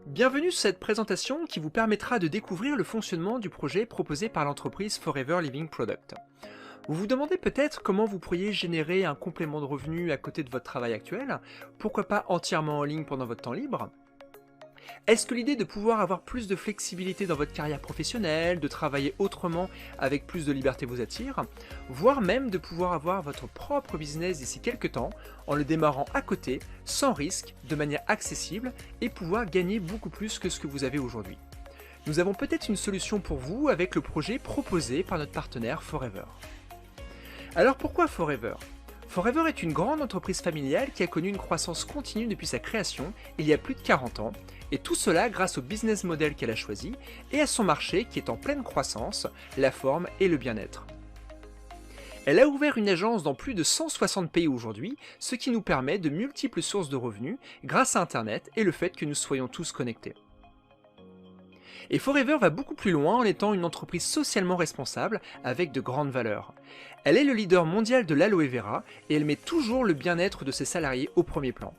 Bienvenue sur cette présentation qui vous permettra de découvrir le fonctionnement du projet proposé par l'entreprise Forever Living Product. Vous vous demandez peut-être comment vous pourriez générer un complément de revenu à côté de votre travail actuel, pourquoi pas entièrement en ligne pendant votre temps libre? Est-ce que l'idée de pouvoir avoir plus de flexibilité dans votre carrière professionnelle, de travailler autrement avec plus de liberté vous attire, voire même de pouvoir avoir votre propre business d'ici quelques temps en le démarrant à côté, sans risque, de manière accessible et pouvoir gagner beaucoup plus que ce que vous avez aujourd'hui? Nous avons peut-être une solution pour vous avec le projet proposé par notre partenaire Forever. Alors pourquoi Forever? Forever est une grande entreprise familiale qui a connu une croissance continue depuis sa création il y a plus de 40 ans, et tout cela grâce au business model qu'elle a choisi et à son marché qui est en pleine croissance, la forme et le bien-être. Elle a ouvert une agence dans plus de 160 pays aujourd'hui, ce qui nous permet de multiples sources de revenus grâce à Internet et le fait que nous soyons tous connectés. Et Forever va beaucoup plus loin en étant une entreprise socialement responsable avec de grandes valeurs. Elle est le leader mondial de l'aloe vera et elle met toujours le bien-être de ses salariés au premier plan.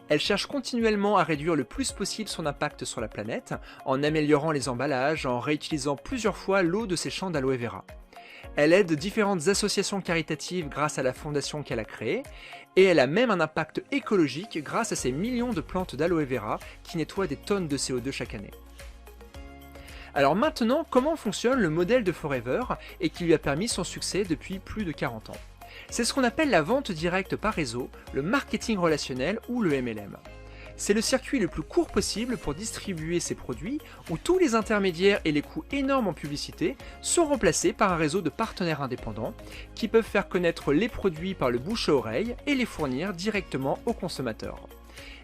Elle cherche continuellement à réduire le plus possible son impact sur la planète en améliorant les emballages, en réutilisant plusieurs fois l'eau de ses champs d'aloe vera. Elle aide différentes associations caritatives grâce à la fondation qu'elle a créée et elle a même un impact écologique grâce à ses millions de plantes d'aloe vera qui nettoient des tonnes de CO2 chaque année. Alors maintenant, comment fonctionne le modèle de Forever et qui lui a permis son succès depuis plus de 40 ans? C'est ce qu'on appelle la vente directe par réseau, le marketing relationnel ou le MLM. C'est le circuit le plus court possible pour distribuer ses produits où tous les intermédiaires et les coûts énormes en publicité sont remplacés par un réseau de partenaires indépendants qui peuvent faire connaître les produits par le bouche à oreille et les fournir directement aux consommateurs.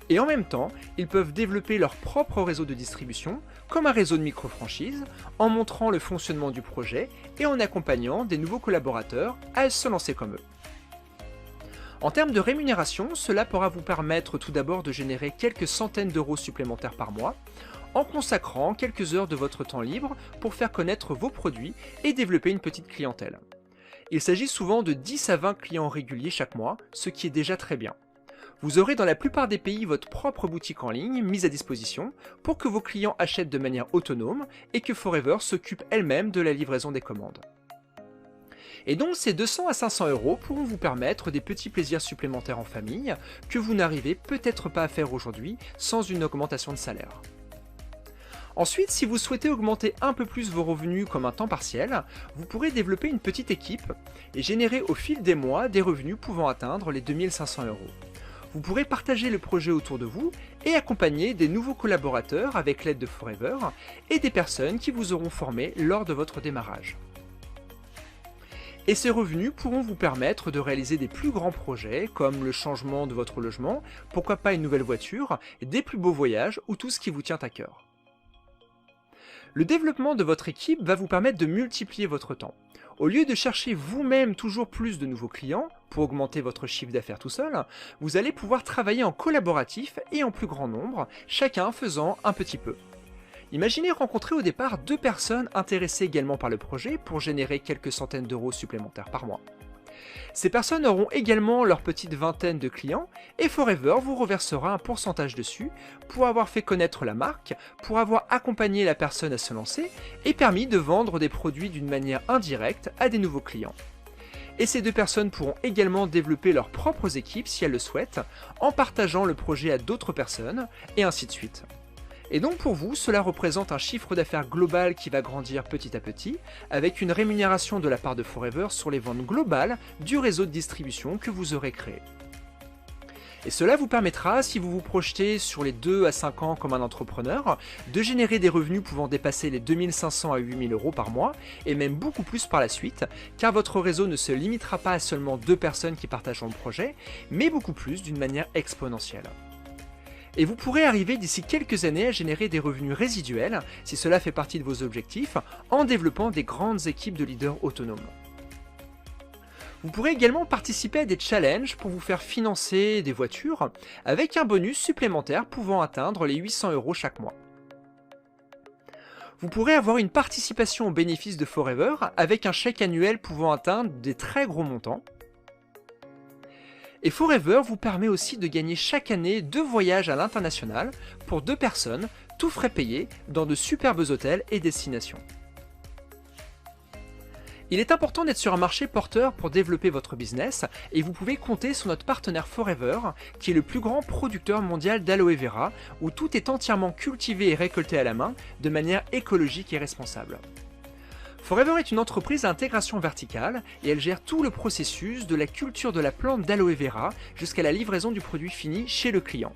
Et en même temps, ils peuvent développer leur propre réseau de distribution, comme un réseau de micro-franchises, en montrant le fonctionnement du projet et en accompagnant des nouveaux collaborateurs à se lancer comme eux. En termes de rémunération, cela pourra vous permettre tout d'abord de générer quelques centaines d'euros supplémentaires par mois, en consacrant quelques heures de votre temps libre pour faire connaître vos produits et développer une petite clientèle. Il s'agit souvent de 10 à 20 clients réguliers chaque mois, ce qui est déjà très bien. Vous aurez dans la plupart des pays votre propre boutique en ligne mise à disposition pour que vos clients achètent de manière autonome et que Forever s'occupe elle-même de la livraison des commandes. Et donc ces 200 à 500 euros pourront vous permettre des petits plaisirs supplémentaires en famille que vous n'arrivez peut-être pas à faire aujourd'hui sans une augmentation de salaire. Ensuite, si vous souhaitez augmenter un peu plus vos revenus comme un temps partiel, vous pourrez développer une petite équipe et générer au fil des mois des revenus pouvant atteindre les 2500 euros. Vous pourrez partager le projet autour de vous et accompagner des nouveaux collaborateurs avec l'aide de Forever et des personnes qui vous auront formé lors de votre démarrage. Et ces revenus pourront vous permettre de réaliser des plus grands projets comme le changement de votre logement, pourquoi pas une nouvelle voiture, des plus beaux voyages ou tout ce qui vous tient à cœur. Le développement de votre équipe va vous permettre de multiplier votre temps. Au lieu de chercher vous-même toujours plus de nouveaux clients pour augmenter votre chiffre d'affaires tout seul, vous allez pouvoir travailler en collaboratif et en plus grand nombre, chacun faisant un petit peu. Imaginez rencontrer au départ 2 personnes intéressées également par le projet pour générer quelques centaines d'euros supplémentaires par mois. Ces personnes auront également leur petite vingtaine de clients et Forever vous reversera un pourcentage dessus pour avoir fait connaître la marque, pour avoir accompagné la personne à se lancer et permis de vendre des produits d'une manière indirecte à des nouveaux clients. Et ces 2 personnes pourront également développer leurs propres équipes si elles le souhaitent, en partageant le projet à d'autres personnes, et ainsi de suite. Et donc pour vous, cela représente un chiffre d'affaires global qui va grandir petit à petit, avec une rémunération de la part de Forever sur les ventes globales du réseau de distribution que vous aurez créé. Et cela vous permettra, si vous vous projetez sur les 2 à 5 ans comme un entrepreneur, de générer des revenus pouvant dépasser les 2500 à 8000 euros par mois, et même beaucoup plus par la suite, car votre réseau ne se limitera pas à seulement 2 personnes qui partageront le projet, mais beaucoup plus d'une manière exponentielle. Et vous pourrez arriver d'ici quelques années à générer des revenus résiduels, si cela fait partie de vos objectifs, en développant des grandes équipes de leaders autonomes. Vous pourrez également participer à des challenges pour vous faire financer des voitures, avec un bonus supplémentaire pouvant atteindre les 800 euros chaque mois. Vous pourrez avoir une participation aux bénéfices de Forever, avec un chèque annuel pouvant atteindre des très gros montants. Et Forever vous permet aussi de gagner chaque année 2 voyages à l'international pour 2 personnes, tout frais payés, dans de superbes hôtels et destinations. Il est important d'être sur un marché porteur pour développer votre business et vous pouvez compter sur notre partenaire Forever, qui est le plus grand producteur mondial d'aloe vera, où tout est entièrement cultivé et récolté à la main de manière écologique et responsable. Forever est une entreprise à intégration verticale et elle gère tout le processus de la culture de la plante d'aloe vera jusqu'à la livraison du produit fini chez le client.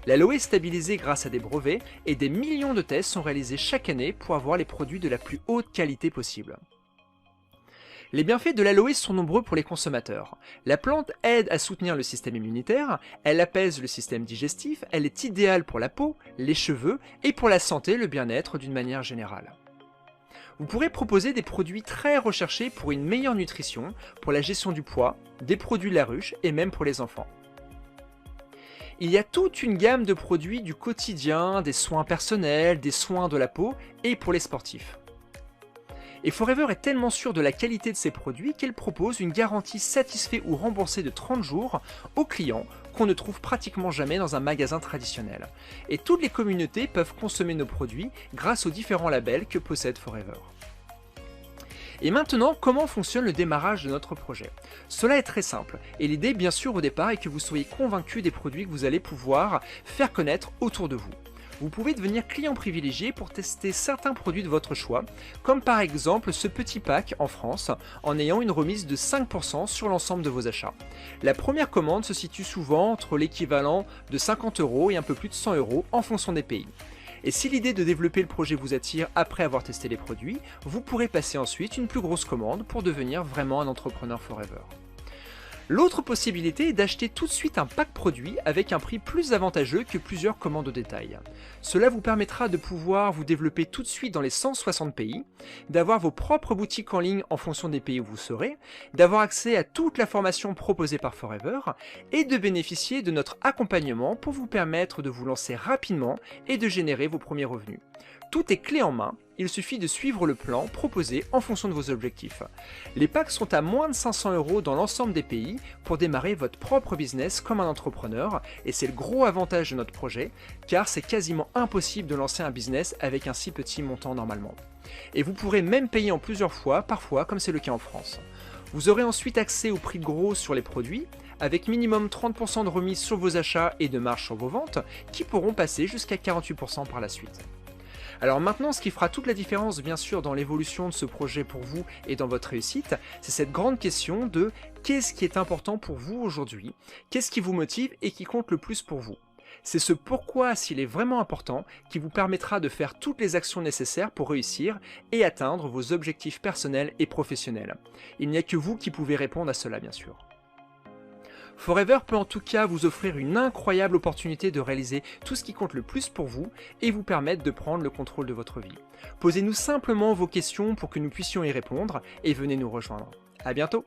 L'aloe est stabilisé grâce à des brevets et des millions de tests sont réalisés chaque année pour avoir les produits de la plus haute qualité possible. Les bienfaits de l'aloe sont nombreux pour les consommateurs. La plante aide à soutenir le système immunitaire, elle apaise le système digestif, elle est idéale pour la peau, les cheveux et pour la santé et le bien-être d'une manière générale. Vous pourrez proposer des produits très recherchés pour une meilleure nutrition, pour la gestion du poids, des produits de la ruche et même pour les enfants. Il y a toute une gamme de produits du quotidien, des soins personnels, des soins de la peau et pour les sportifs. Et Forever est tellement sûr de la qualité de ses produits qu'elle propose une garantie satisfait ou remboursée de 30 jours aux clients qu'on ne trouve pratiquement jamais dans un magasin traditionnel. Et toutes les communautés peuvent consommer nos produits grâce aux différents labels que possède Forever. Et maintenant, comment fonctionne le démarrage de notre projet? Cela est très simple, et l'idée bien sûr au départ est que vous soyez convaincu des produits que vous allez pouvoir faire connaître autour de vous. Vous pouvez devenir client privilégié pour tester certains produits de votre choix, comme par exemple ce petit pack en France, en ayant une remise de 5% sur l'ensemble de vos achats. La première commande se situe souvent entre l'équivalent de 50 € et un peu plus de 100 € en fonction des pays. Et si l'idée de développer le projet vous attire après avoir testé les produits, vous pourrez passer ensuite une plus grosse commande pour devenir vraiment un entrepreneur forever. L'autre possibilité est d'acheter tout de suite un pack produit avec un prix plus avantageux que plusieurs commandes au détail. Cela vous permettra de pouvoir vous développer tout de suite dans les 160 pays, d'avoir vos propres boutiques en ligne en fonction des pays où vous serez, d'avoir accès à toute la formation proposée par Forever et de bénéficier de notre accompagnement pour vous permettre de vous lancer rapidement et de générer vos premiers revenus. Tout est clé en main, il suffit de suivre le plan proposé en fonction de vos objectifs. Les packs sont à moins de 500 € dans l'ensemble des pays pour démarrer votre propre business comme un entrepreneur et c'est le gros avantage de notre projet car c'est quasiment impossible de lancer un business avec un si petit montant normalement. Et vous pourrez même payer en plusieurs fois, parfois comme c'est le cas en France. Vous aurez ensuite accès au prix de gros sur les produits, avec minimum 30% de remise sur vos achats et de marge sur vos ventes qui pourront passer jusqu'à 48% par la suite. Alors maintenant, ce qui fera toute la différence bien sûr dans l'évolution de ce projet pour vous et dans votre réussite, c'est cette grande question de qu'est-ce qui est important pour vous aujourd'hui, qu'est-ce qui vous motive et qui compte le plus pour vous. C'est ce pourquoi, s'il est vraiment important, qui vous permettra de faire toutes les actions nécessaires pour réussir et atteindre vos objectifs personnels et professionnels. Il n'y a que vous qui pouvez répondre à cela bien sûr. Forever peut en tout cas vous offrir une incroyable opportunité de réaliser tout ce qui compte le plus pour vous et vous permettre de prendre le contrôle de votre vie. Posez-nous simplement vos questions pour que nous puissions y répondre et venez nous rejoindre. À bientôt!